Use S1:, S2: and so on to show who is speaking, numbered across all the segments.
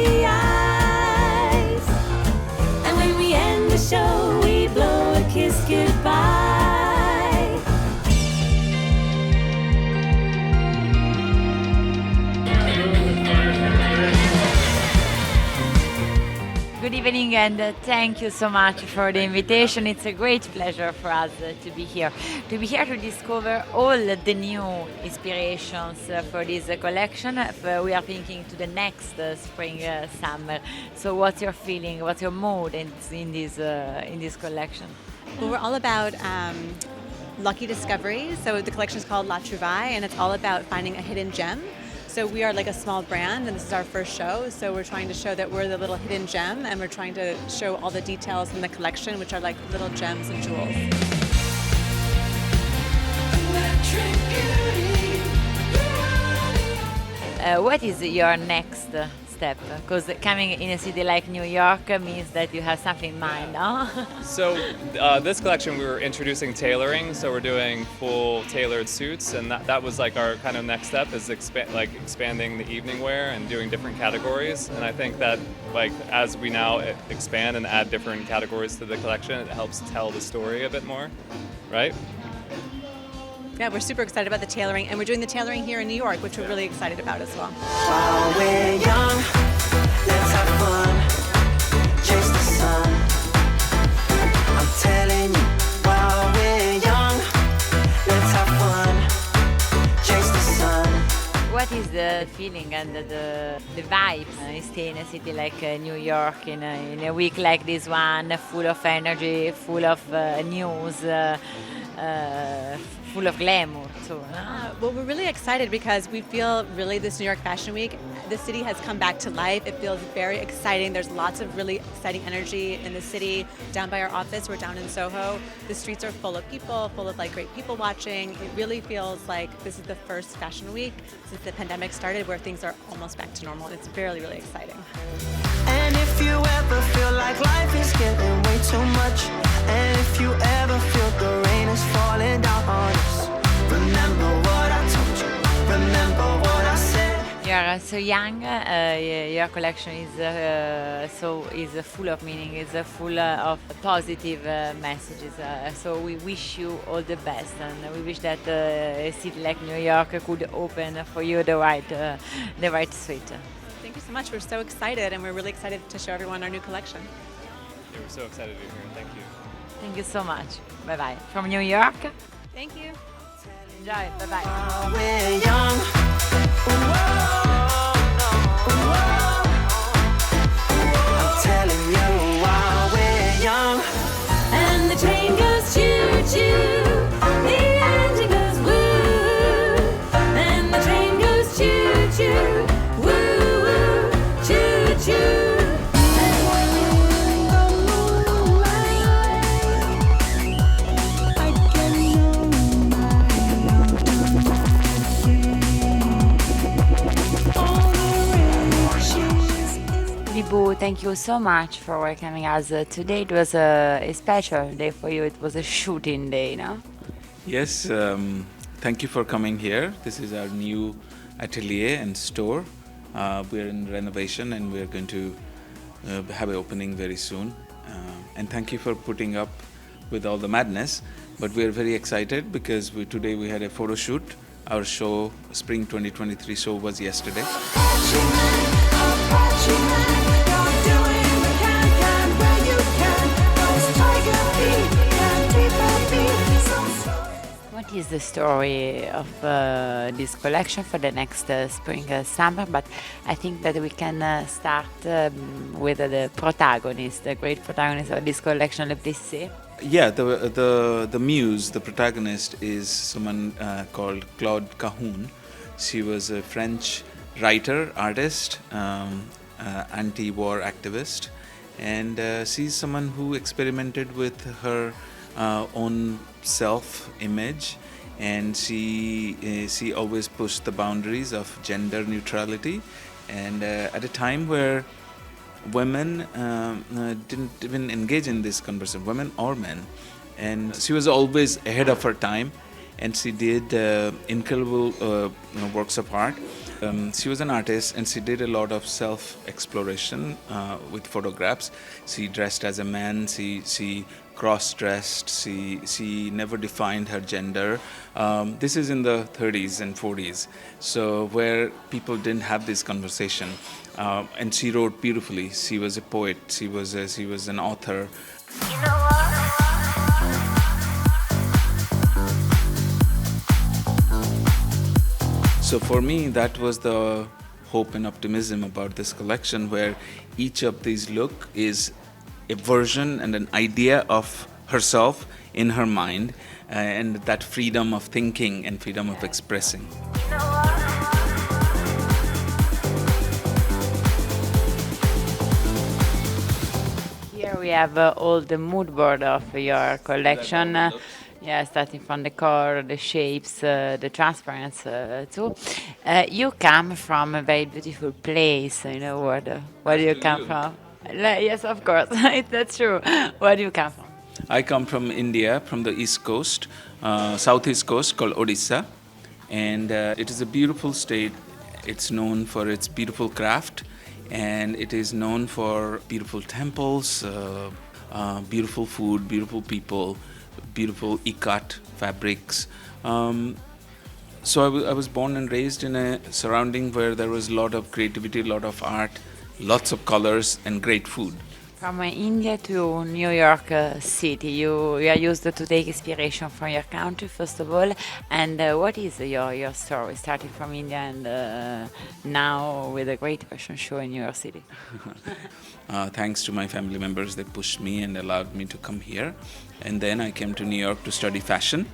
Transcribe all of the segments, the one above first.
S1: the eyes. And when we end the show, we blow a kiss goodbye.
S2: Good evening, and thank you so much for the invitation. It's a great pleasure for us to be here to discover all the new inspirations for this collection. We are thinking to the next spring, summer. So, what's your feeling? What's your mood in this collection?
S3: Well, we're all about lucky discoveries. So the collection is called La Trouvaille, and it's all about finding a hidden gem. So we are like a small brand, and this is our first show. So we're trying to show that we're the little hidden gem, and we're trying to show all the details in the collection, which are like little gems and jewels.
S2: What is your next step? Because coming in a city like New York means that you have something in mind, no?
S4: So this collection we were introducing tailoring, so we're doing full tailored suits, and that was like our kind of next step is expanding the evening wear and doing different categories. And I think that like as we now expand and add different categories to the collection, it helps tell the story a bit more, right?
S3: Yeah, we're super excited about the tailoring, and we're doing the tailoring here in New York, which we're really excited about as well.
S5: While we're young, let's have fun, chase the sun. I'm telling you, while we're young, let's have fun, chase the sun.
S2: What is the feeling and the vibe stay in a city like New York in a week like this one, full of energy, full of news, full of glamour too, no?
S3: Well, we're really excited because we feel really this New York Fashion Week, the city has come back to life. It feels very exciting. There's lots of really exciting energy in the city. Down by our office, we're down in Soho. The streets are full of people, full of like great people watching. It really feels like this is the first Fashion Week since the pandemic started where things are almost back to normal. It's really, really exciting.
S5: And if you ever feel like life is getting way too much, and if you ever feel the rain is falling down on us, remember what I told you, remember what I said.
S2: You are so young. Your collection is full of meaning. Is full of positive messages. So we wish you all the best, and we wish that a city like New York could open for you the right suite.
S3: Thank you so much. We're so excited, and we're really excited to show everyone our new collection.
S4: Yeah, we're so excited to be here. Thank you.
S2: Thank you so much. Bye bye. From New York.
S3: Thank you.
S2: Enjoy. Bye bye.
S5: While we're young, I'm telling you, while we're young,
S1: And the train goes choo-choo, the engine goes woo, and the train goes choo-choo, woo-woo, choo-choo.
S2: Bibhu, thank you so much for welcoming us today. It was a special day for you. It was a shooting day, no?
S6: Yes, thank you for coming here. This is our new atelier and store. We're in renovation and we're going to have an opening very soon. And thank you for putting up with all the madness. But we're very excited because today we had a photo shoot. Our show, Spring 2023 show, was yesterday.
S2: What is the story of this collection for the next spring, summer? But I think that we can start with the protagonist, the great protagonist of this collection, Le Plissé.
S6: Yeah, the muse, the protagonist, is someone called Claude Cahun. She was a French writer, artist, anti-war activist, and she's someone who experimented with her own self-image, and she always pushed the boundaries of gender neutrality, and at a time where women didn't even engage in this conversation, women or men, and she was always ahead of her time, and she did incredible works of art. She was an artist and she did a lot of self-exploration with photographs. She dressed as a man, she cross-dressed, she never defined her gender. This is in the 30s and 40s, so where people didn't have this conversation. And she wrote beautifully. She was a poet, she was an author. So for me, that was the hope and optimism about this collection, where each of these look is a version and an idea of herself in her mind, and that freedom of thinking and freedom of expressing.
S2: Here we have all the mood board of your collection. Yeah, starting from the color, the shapes, the transparency too. You come from a very beautiful place. Where do you come from? Yes, of course, that's true. Where do you come from?
S6: I come from India, from the east coast, southeast coast, called Odisha, and it is a beautiful state. It's known for its beautiful craft, and it is known for beautiful temples, beautiful food, beautiful people, beautiful ikat fabrics. So I was born and raised in a surrounding where there was a lot of creativity, a lot of art, lots of colors, and great food.
S2: From India to New York City, you are used to take inspiration from your country, first of all. And what is your story, starting from India and now with a great fashion show in New York City?
S6: Thanks to my family members, they pushed me and allowed me to come here. And then I came to New York to study fashion.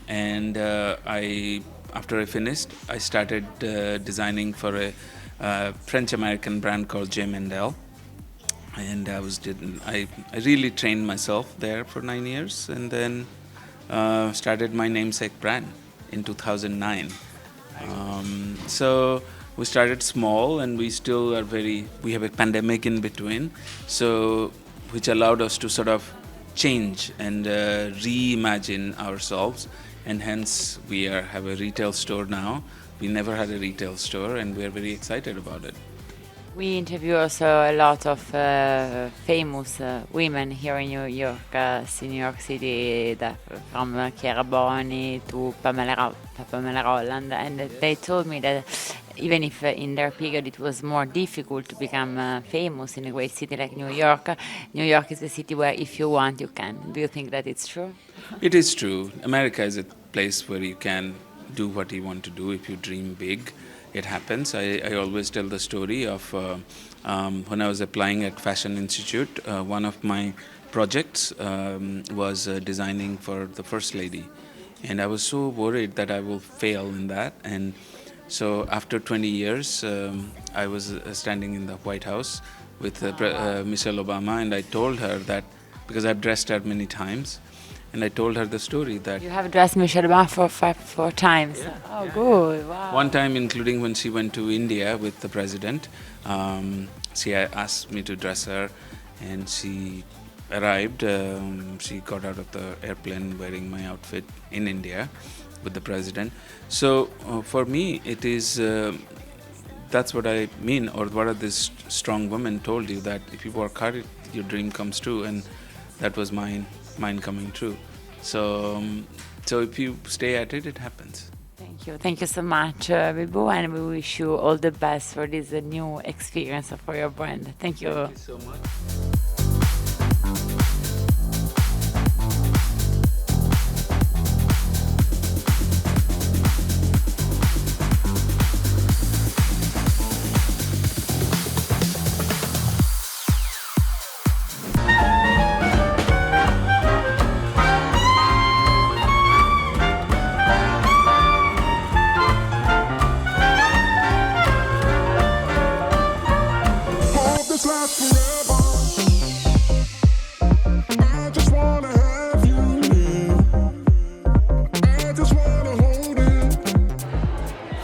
S6: And after I finished, I started designing for a French-American brand called J. Mendel. And I really trained myself there for 9 years, and then started my namesake brand in 2009. So we started small, and we still are we have a pandemic in between, so which allowed us to sort of change and reimagine ourselves, and hence we have a retail store now. We never had a retail store, and we are very excited about it.
S2: We interview also a lot of famous women here in New York City, from Chiara Boni to Pamela Roland, and they told me that even if in their period it was more difficult to become famous in a great city like New York is a city where if you want, you can. Do you think that it's true?
S6: It is true. America is a place where you can do what you want to do if you dream big. It happens. I always tell the story of when I was applying at Fashion Institute, one of my projects was designing for the First Lady. And I was so worried that I will fail in that. And so after 20 years, I was standing in the White House with Michelle Obama, and I told her that, because I've dressed her many times, and I told her the story that...
S2: You have dressed Michelle Obama for four times. Yeah. Oh, good. Wow.
S6: One time, including when she went to India with the president, she asked me to dress her, and she arrived. She got out of the airplane wearing my outfit in India with the president. So for me, it is... that's what I mean, or what this strong woman told you, that if you work hard, your dream comes true, and that was mine coming true. So if you stay at it, it happens.
S2: Thank you so much, Bibhu, and we wish you all the best for this new experience for your brand. Thank you.
S6: Thank you so much.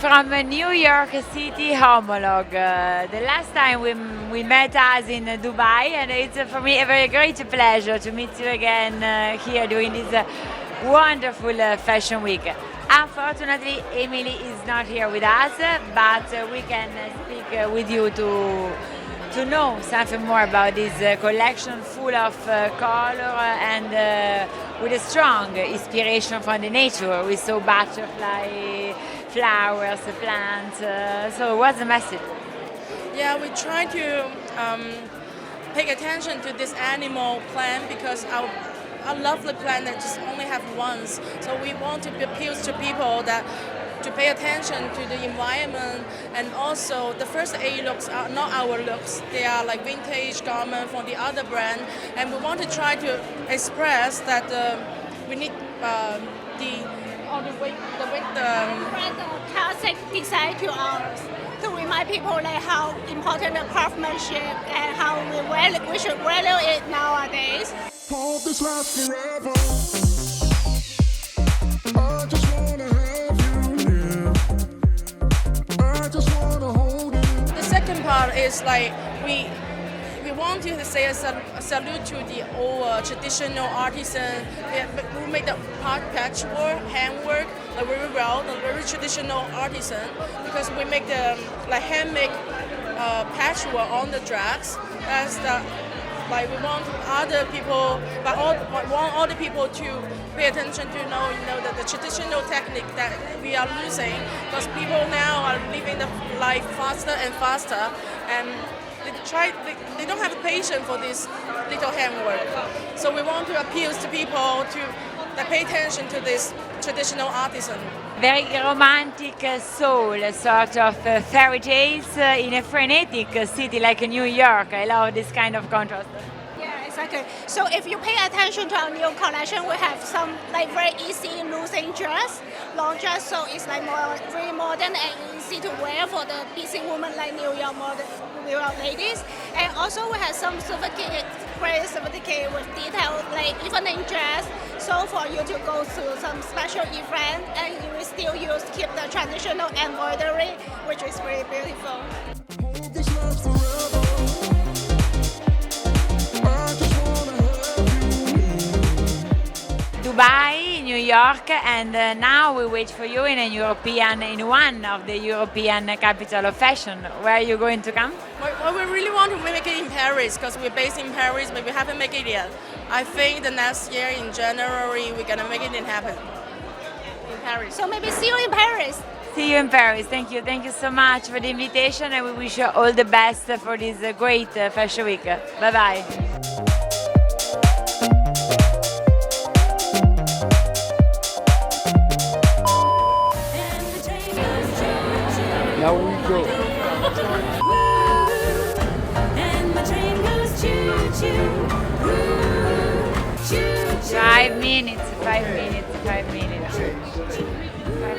S2: From New York City, Homolog. The last time we met us in Dubai, and it's for me a very great pleasure to meet you again here during this wonderful fashion week. Unfortunately, Emily is not here with us, but we can speak with you to know something more about this collection full of color and with a strong inspiration from the nature. We saw butterfly, flowers, plants. So what's the message?
S7: Yeah, we try to pay attention to this animal plant because our lovely planet just only have once. So we want to appeal to people that to pay attention to the environment, and also the first 8 looks are not our looks. They are like vintage garment from the other brand, and we want to try to express that we need the
S8: classic design to ours to remind people like how important the craftsmanship and how we should value it nowadays.
S9: Hope this lasts forever. I just wanna have you near. I just wanna hold you.
S7: The second part is like we want to say a salute to the old traditional artisan who make the patchwork, handwork very well, the very traditional artisan, because we make the like handmade patchwork on the dress. That's the like we want other people, but want all the people to pay attention to know the traditional technique that we are losing, because people now are living the life faster and faster, and they don't have patience for this little handwork. So we want to appeal to people to pay attention to this traditional artisan.
S2: Very romantic soul, sort of fairy tales in a frenetic city like New York. I love this kind of contrast.
S8: Yeah, exactly. So if you pay attention to our new collection, we have some like very easy losing dress, long dress, so it's like very modern and easy to wear for the busy woman like New York ladies. And also we have some great certificate with detail like evening dress. So for you to go to some special event and you will still keep the traditional embroidery, which is very beautiful.
S9: Hope this lasts forever. I just wanna have you near.
S2: Dubai, New York, and now we wait for you in one of the European capital of fashion. Where are you going to come?
S7: Well, we really want to make it in Paris because we're based in Paris, but we haven't made it yet. I think the next year in January we're gonna make it happen in Paris.
S8: So maybe see you in Paris.
S2: See you in Paris. Thank you. Thank you so much for the invitation, and we wish you all the best for this great fashion week. Bye bye.
S9: Now we go.
S1: And the train goes choo-choo.
S2: 5 minutes. 5 minutes. 5 minutes.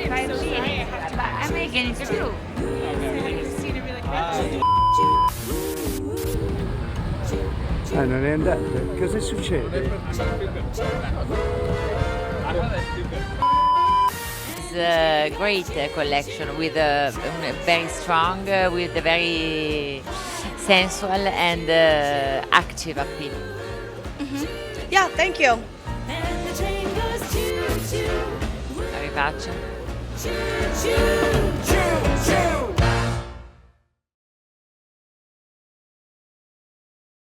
S2: 5 minutes. But I'm making it too.
S10: Non è andata. Cosa succede?
S2: It's a great collection with a very strong, with a very sensual and active appeal.
S7: Yeah, thank you.
S1: And the train goes choo-choo.
S2: Arrivederci.
S1: Choo-choo.